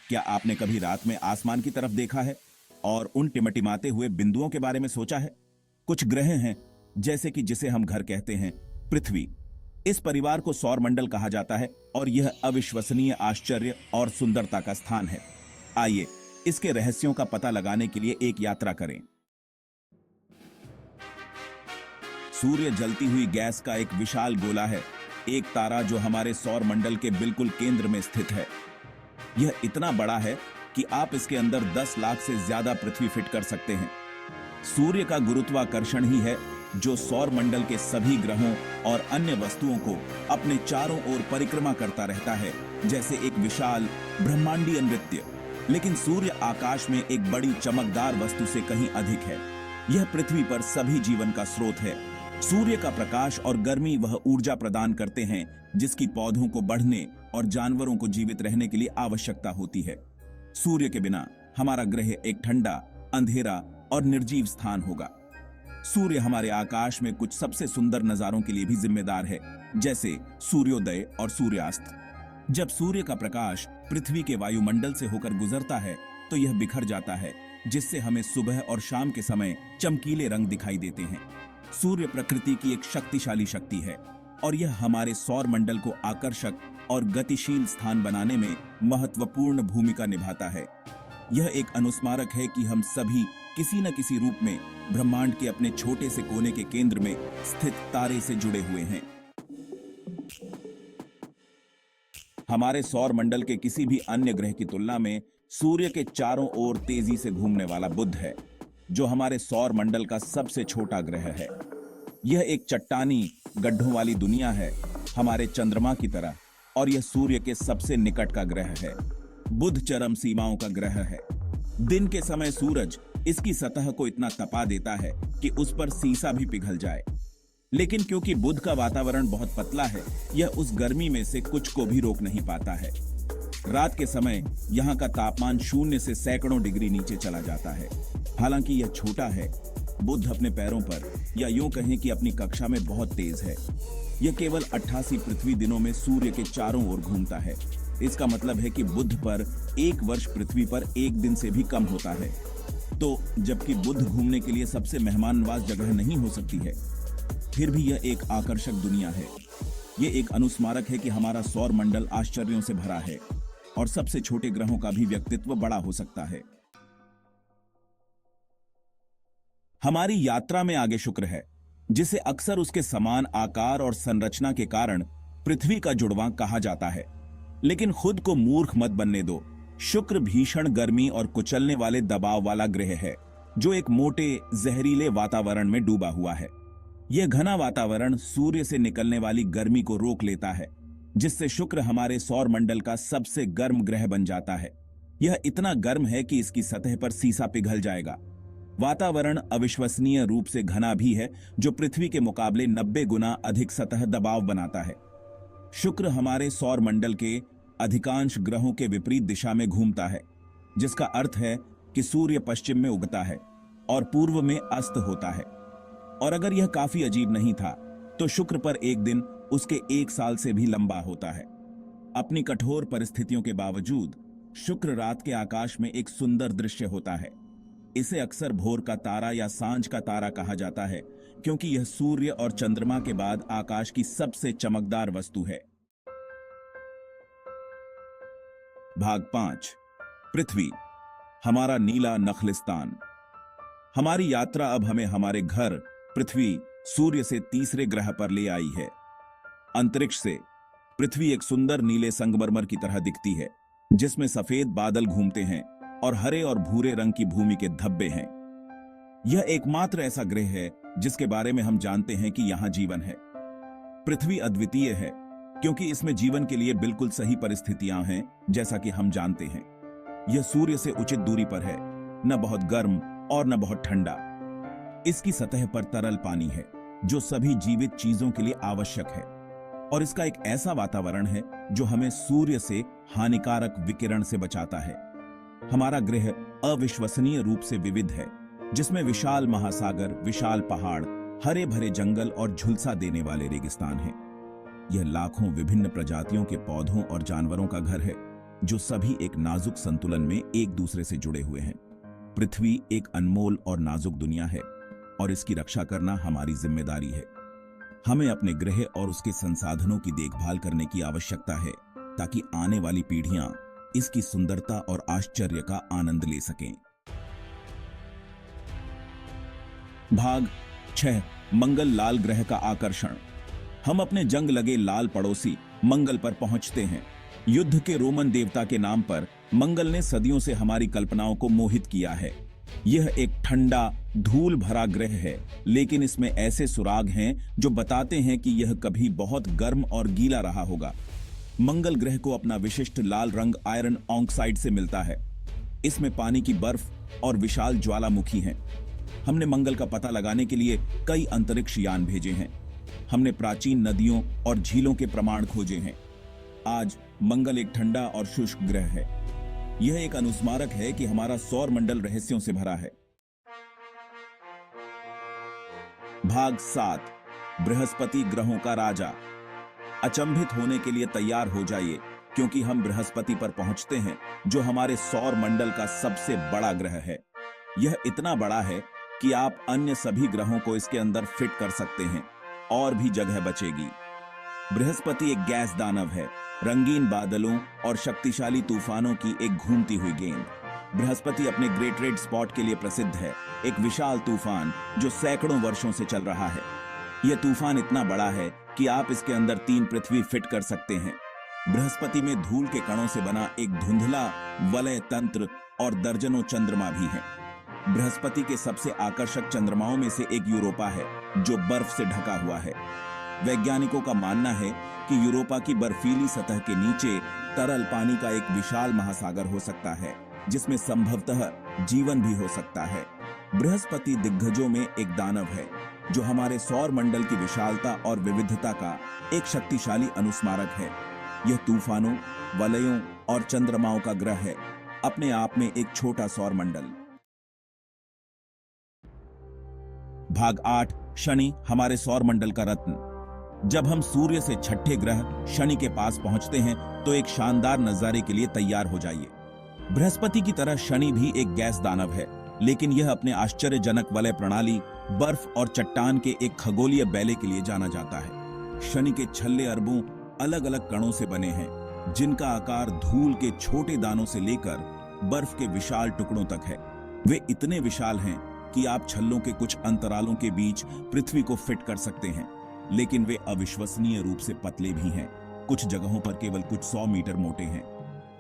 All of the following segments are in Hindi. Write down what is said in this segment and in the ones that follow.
क्या आपने कभी रात में आसमान की तरफ देखा है और उन टिमटिमाते हुए बिंदुओं के बारे में सोचा है? कुछ ग्रह हैं, जैसे कि जिसे हम घर कहते हैं, पृथ्वी। इस परिवार को सौर मंडल कहा जाता है और यह अविश्वसनीय आश्चर्य और सुंदरता का स्थान है। आइए इसके रहस्यों का पता लगाने के लिए एक यात्रा करें। सूर्य जलती हुई गैस का एक विशाल गोला है, एक तारा जो हमारे सौर मंडल के बिल्कुल केंद्र में स्थित है। यह इतना बड़ा है कि आप इसके अंदर 10 लाख से ज्यादा पृथ्वी फिट कर सकते हैं। सूर्य का गुरुत्वाकर्षण ही है जो सौर मंडल के सभी ग्रहों और अन्य वस्तुओं को अपने चारों ओर परिक्रमा करता रहता है, जैसे एक विशाल ब्रह्मांडीय नृत्य। लेकिन सूर्य आकाश में एक बड़ी चमकदार वस्तु से कहीं अधिक है। यह पृथ्वी पर सभी जीवन का स्रोत है। सूर्य का प्रकाश और गर्मी वह ऊर्जा प्रदान करते हैं जिसकी पौधों को बढ़ने और जानवरों को जीवित रहने के लिए आवश्यकता होती है। सूर्य के बिना हमारा ग्रह एक ठंडा, अंधेरा और निर्जीव स्थान होगा। सूर्य हमारे आकाश में कुछ सबसे सुंदर नजारों के लिए भी जिम्मेदार है, जैसे सूर्योदय और सूर्यास्त। जब सूर्य का प्रकाश पृथ्वी के वायुमंडल से होकर गुजरता है तो यह बिखर जाता है, जिससे हमें सुबह और शाम के समय चमकीले रंग दिखाई देते हैं। सूर्य प्रकृति की एक शक्तिशाली शक्ति है और यह हमारे सौर मंडल को आकर्षक और गतिशील स्थान बनाने में महत्वपूर्ण भूमिका निभाता है। यह एक अनुस्मारक है कि हम सभी किसी न किसी रूप में ब्रह्मांड के अपने छोटे से कोने के केंद्र में स्थित तारे से जुड़े हुए हैं। हमारे सौर मंडल के किसी भी अन्य ग्रह की तुलना में सूर्य के चारों ओर तेजी से घूमने वाला बुध है, जो हमारे सौर मंडल का सबसे छोटा ग्रह है। यह एक चट्टानी गड्ढों वाली दुनिया है, हमारे चंद्रमा की तरह, और यह सूर्य के सबसे निकट का ग्रह है। बुध चरम सीमाओं का ग्रह है। दिन के समय सूरज इसकी सतह को इतना तपा देता है कि उस पर सीसा भी पिघल जाए। लेकिन क्योंकि बुध का वातावरण बहुत पतला है, यह उस गर्मी में से कुछ को भी रोक नहीं पाता है। रात के समय यहाँ का तापमान 0 से सैकड़ों डिग्री नीचे चला जाता है। हालांकि यह छोटा है, बुध अपने पैरों पर, या यूं कहें कि अपनी कक्षा में बहुत तेज है। यह केवल 88 पृथ्वी दिनों में सूर्य के चारों ओर घूमता है। इसका मतलब है कि बुध पर एक वर्ष पृथ्वी पर एक दिन से भी कम होता है। तो जबकि बुध घूमने के लिए सबसे मेहमान नवाज जगह नहीं हो सकती है, फिर भी यह एक आकर्षक दुनिया है। यह एक अनुस्मारक है कि हमारा सौर मंडल आश्चर्यों से भरा है और सबसे छोटे ग्रहों का भी व्यक्तित्व बड़ा हो सकता है। हमारी यात्रा में आगे शुक्र है, जिसे अक्सर उसके समान आकार और संरचना के कारण पृथ्वी का जुड़वां कहा जाता है। लेकिन खुद को मूर्ख मत बनने दो। शुक्र भीषण गर्मी और कुचलने वाले दबाव वाला ग्रह है, जो एक मोटे जहरीले वातावरण में डूबा हुआ है। यह घना वातावरण सूर्य से निकलने वाली गर्मी को रोक लेता है, जिससे शुक्र हमारे सौर मंडल का सबसे गर्म ग्रह बन जाता है। यह इतना गर्म है कि इसकी सतह पर सीसा पिघल जाएगा। वातावरण अविश्वसनीय रूप से घना भी है, जो पृथ्वी के मुकाबले 90 गुना अधिक सतह दबाव बनाता है। शुक्र हमारे सौर मंडल के अधिकांश ग्रहों के विपरीत दिशा में घूमता है, जिसका अर्थ है कि सूर्य पश्चिम में उगता है और पूर्व में अस्त होता है। और अगर यह काफी अजीब नहीं था, तो शुक्र पर एक दिन उसके 1 साल से भी लंबा होता है। अपनी कठोर परिस्थितियों के बावजूद शुक्र रात के आकाश में एक सुंदर दृश्य होता है। इसे अक्सर भोर का तारा या सांझ का तारा कहा जाता है, क्योंकि यह सूर्य और चंद्रमा के बाद आकाश की सबसे चमकदार वस्तु है। भाग 5, पृथ्वी, हमारा नीला नखलिस्तान। हमारी यात्रा अब हमें हमारे घर पृथ्वी सूर्य से तीसरे ग्रह पर ले आई है। अंतरिक्ष से पृथ्वी एक सुंदर नीले संगमरमर की तरह दिखती है, जिसमें सफेद बादल घूमते हैं और हरे और भूरे रंग की भूमि के धब्बे हैं। यह एकमात्र ऐसा ग्रह है जिसके बारे में हम जानते हैं कि यहां जीवन है। पृथ्वी अद्वितीय है क्योंकि इसमें जीवन के लिए बिल्कुल सही परिस्थितियां हैं, जैसा कि हम जानते हैं। यह सूर्य से उचित दूरी पर है, न बहुत गर्म और न बहुत ठंडा। इसकी सतह पर तरल पानी है, जो सभी जीवित चीजों के लिए आवश्यक है, और इसका एक ऐसा वातावरण है जो हमें सूर्य से हानिकारक विकिरण से बचाता है। हमारा ग्रह अविश्वसनीय रूप से विविध है, जिसमें विशाल महासागर, विशाल पहाड़, हरे भरे जंगल और झुलसा देने वाले रेगिस्तान हैं। यह लाखों विभिन्न प्रजातियों के पौधों और जानवरों का घर है, जो सभी एक नाजुक संतुलन में एक दूसरे से जुड़े हुए हैं। पृथ्वी एक अनमोल और नाजुक दुनिया है और इसकी रक्षा करना हमारी जिम्मेदारी है। हमें अपने ग्रह और उसके संसाधनों की देखभाल करने की आवश्यकता है ताकि आने वाली पीढ़ियां इसकी सुंदरता और आश्चर्य का आनंद ले सकें। भाग 6 मंगल लाल ग्रह का आकर्षण। हम अपने जंग लगे लाल पड़ोसी मंगल पर पहुंचते हैं। युद्ध के रोमन देवता के नाम पर मंगल ने सदियों से हमारी कल्पनाओं को मोहित किया है। यह एक ठंडा धूल भरा ग्रह है, लेकिन इसमें ऐसे सुराग हैं जो बताते हैं कि यह कभी बहुत गर्म और गीला रहा होगा। मंगल ग्रह को अपना विशिष्ट लाल रंग आयरन ऑक्साइड से मिलता है। इसमें पानी की बर्फ और विशाल ज्वालामुखी हैं। हमने मंगल का पता लगाने के लिए कई अंतरिक्ष यान भेजे हैं। हमने प्राचीन नदियों और झीलों के प्रमाण खोजे हैं। आज मंगल एक ठंडा और शुष्क ग्रह है। यह एक अनुस्मारक है कि हमारा सौर मंडल रहस्यों से भरा है। भाग 7 बृहस्पति ग्रहों का राजा। अचंभित होने के लिए तैयार हो जाइए, क्योंकि हम बृहस्पति पर पहुंचते हैं, जो हमारे सौर मंडल का सबसे बड़ा ग्रह है। यह इतना बड़ा है कि आप अन्य सभी ग्रहों को इसके अंदर फिट कर सकते हैं और भी जगह बचेगी। बृहस्पति एक गैस दानव है, रंगीन बादलों और शक्तिशाली तूफानों की एक घूमती हुई गेंद। बृहस्पति अपने ग्रेट रेड स्पॉट के लिए प्रसिद्ध है, एक विशाल तूफान जो सैकड़ों वर्षों से चल रहा है। यह तूफान इतना बड़ा है कि आप इसके अंदर 3 पृथ्वी फिट कर सकते हैं। बृहस्पति में धूल के कणों से बना एक धुंधला वलय तंत्र और दर्जनों चंद्रमा भी हैं। बृहस्पति के सबसे आकर्षक चंद्रमाओं में से एक यूरोपा है, जो बर्फ से ढका हुआ है। वैज्ञानिकों का मानना है कि यूरोपा की बर्फीली सतह के नीचे तरल पानी का एक विशाल महासागर हो सकता है, जिसमें संभवतः जीवन भी हो सकता है। बृहस्पति दिग्गजों में एक दानव है, जो हमारे सौर मंडल की विशालता और विविधता का एक शक्तिशाली अनुस्मारक है। यह तूफानों, वलयों और चंद्रमाओं का ग्रह है, अपने आप में एक छोटा सौर मंडल। भाग 8 शनि हमारे सौर मंडल का रत्न। जब हम सूर्य से छठे ग्रह शनि के पास पहुंचते हैं, तो एक शानदार नजारे के लिए तैयार हो जाइए। बृहस्पति की तरह शनि भी एक गैस दानव है, लेकिन यह अपने आश्चर्यजनक वलय प्रणाली, बर्फ और चट्टान के एक खगोलीय बैले के लिए जाना जाता है। शनि के छल्ले अरबों अलग अलग कणों से बने हैं, जिनका आकार धूल के छोटे दानों से लेकर बर्फ के विशाल टुकड़ों तक है। वे इतने विशाल हैं कि आप छल्लों के कुछ अंतरालों के बीच पृथ्वी को फिट कर सकते हैं, लेकिन वे अविश्वसनीय रूप से पतले भी हैं। कुछ जगहों पर केवल कुछ 100 मीटर मोटे हैं।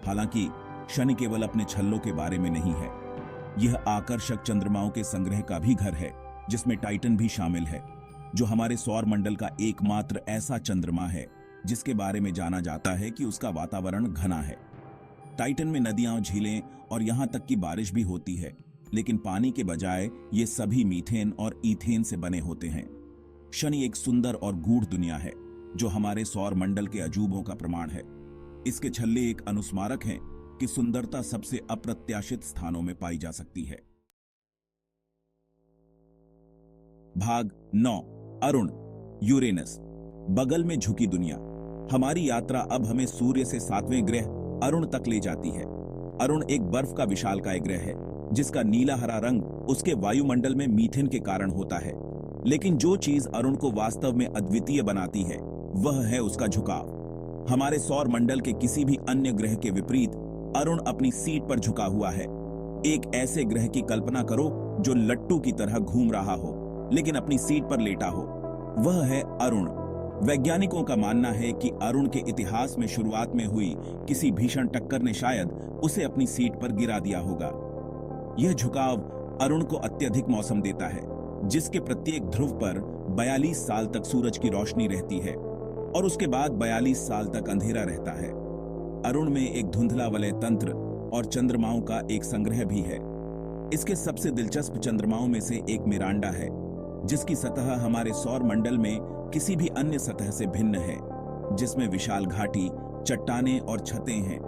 हालांकि शनि केवल अपने छल्लों के बारे में नहीं है, यह आकर्षक चंद्रमाओं के संग्रह का भी घर है, जिसमें टाइटन भी शामिल है, जो हमारे सौर मंडल का एकमात्र ऐसा चंद्रमा है जिसके बारे में जाना जाता है कि उसका वातावरण घना है। टाइटन में नदियां, झीलें और यहां तक कि बारिश भी होती है, लेकिन पानी के बजाय ये सभी मीथेन और ईथेन से बने होते हैं। शनि एक सुंदर और गूढ़ दुनिया है, जो हमारे सौर मंडल के अजूबों का प्रमाण है। इसके छल्ले एक अनुस्मारक हैं कि सुंदरता सबसे अप्रत्याशित स्थानों में पाई जा सकती है। भाग 9 अरुण यूरेनस। बगल में झुकी दुनिया। हमारी यात्रा अब हमें सूर्य से 7वें ग्रह अरुण तक ले जाती है। अरुण एक बर्फ का विशालकाय ग्रह है, जिसका नीला हरा रंग उसके वायुमंडल में मीथेन के कारण होता है। लेकिन जो चीज अरुण को वास्तव में अद्वितीय बनाती है, वह है उसका झुकाव। हमारे सौर मंडल के किसी भी अन्य ग्रह के विपरीत अरुण अपनी सीट पर झुका हुआ है। एक ऐसे ग्रह की कल्पना करो जो लट्टू की तरह घूम रहा हो, लेकिन अपनी सीट पर लेटा हो। वह है अरुण। वैज्ञानिकों का मानना है कि अरुण के इतिहास में शुरुआत में हुई किसी भीषण टक्कर ने शायद उसे अपनी सीट पर गिरा दिया होगा। यह झुकाव अरुण को अत्यधिक मौसम देता है, जिसके प्रत्येक ध्रुव पर 42 साल तक सूरज की रोशनी रहती है और उसके बाद 42 साल तक अंधेरा रहता है। अरुण में एक धुंधला वलय तंत्र और चंद्रमाओं का एक संग्रह भी है। इसके सबसे दिलचस्प चंद्रमाओं में से एक मिरांडा है, जिसकी सतह हमारे सौर मंडल में किसी भी अन्य सतह से भिन्न है, जिसमें विशाल घाटी, चट्टानें और छतें हैं।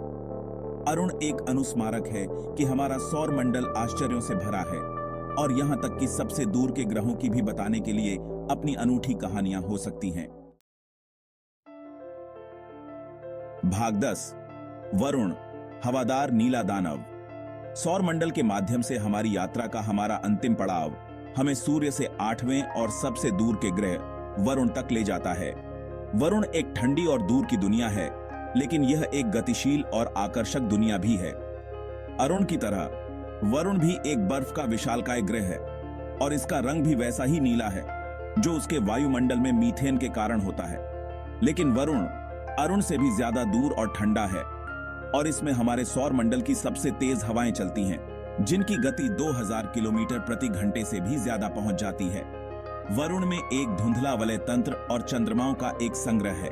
अरुण एक अनुस्मारक है कि हमारा सौर मंडल आश्चर्यों से भरा है और यहां तक कि सबसे दूर के ग्रहों की भी बताने के लिए अपनी अनूठी कहानियां हो सकती हैं। भाग 10 वरुण हवादार नीला दानव। सौर मंडल के माध्यम से हमारी यात्रा का हमारा अंतिम पड़ाव हमें सूर्य से 8वें और सबसे दूर के ग्रह वरुण तक ले जाता है। वरुण एक ठंडी और दूर की दुनिया है, लेकिन यह एक गतिशील और आकर्षक दुनिया भी है। अरुण की तरह वरुण भी एक बर्फ का विशालकाय ग्रह है और इसका रंग भी वैसा ही नीला है जो उसके वायुमंडल में मीथेन के कारण होता है। लेकिन वरुण अरुण से भी ज्यादा दूर और ठंडा है और इसमें हमारे सौर मंडल की सबसे तेज हवाएं चलती हैं, जिनकी गति 2000 किलोमीटर प्रति घंटे से भी ज्यादा पहुंच जाती है। वरुण में एक धुंधला वलय तंत्र और चंद्रमाओं का एक संग्रह है।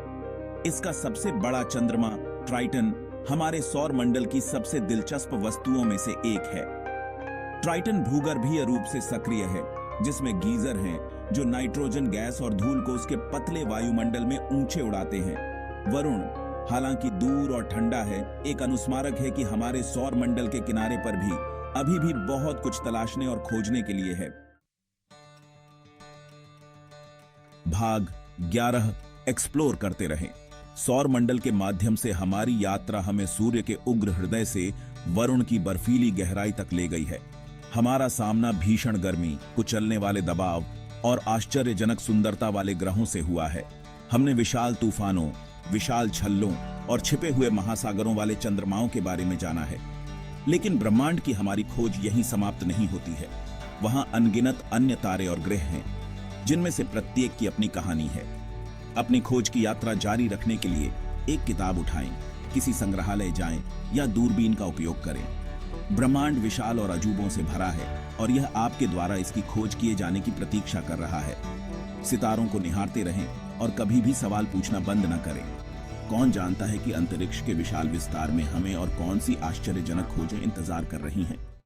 इसका सबसे बड़ा चंद्रमा ट्राइटन हमारे सौर मंडल की सबसे दिलचस्प वस्तुओं में से एक है। ट्राइटन भूगर्भीय रूप से सक्रिय है, जिसमें गीजर हैं जो नाइट्रोजन गैस और धूल को उसके पतले वायुमंडल में ऊंचे उड़ाते हैं। वरुण हालांकि दूर और ठंडा है, एक अनुस्मारक है कि हमारे सौर मंडल के किनारे पर भी अभी भी बहुत कुछ तलाशने और खोजने के लिए है। भाग 11 एक्सप्लोर करते रहें। सौर मंडल के माध्यम से हमारी यात्रा हमें सूर्य के उग्र हृदय से वरुण की बर्फीली गहराई तक ले गई है। हमारा सामना भीषण गर्मी, कुचलने वाले दबाव और आश्चर्यजनक सुंदरता वाले ग्रहों से हुआ है। हमने विशाल तूफानों, विशाल छल्लों और छिपे हुए महासागरों वाले चंद्रमाओं के बारे में जाना है। लेकिन ब्रह्मांड की हमारी खोज यहीं समाप्त नहीं होती है। वहां अनगिनत अन्य तारे और ग्रह हैं, जिनमें से प्रत्येक की अपनी कहानी है। अपनी खोज की यात्रा जारी रखने के लिए एक किताब उठाएं, किसी संग्रहालय जाएं या दूरबीन का उपयोग करें। ब्रह्मांड विशाल और अजूबों से भरा है और यह आपके द्वारा इसकी खोज किए जाने की प्रतीक्षा कर रहा है। सितारों को निहारते रहें और कभी भी सवाल पूछना बंद न करें। कौन जानता है कि अंतरिक्ष के विशाल विस्तार में हमें और कौन सी आश्चर्यजनक खोजें इंतजार कर रही हैं।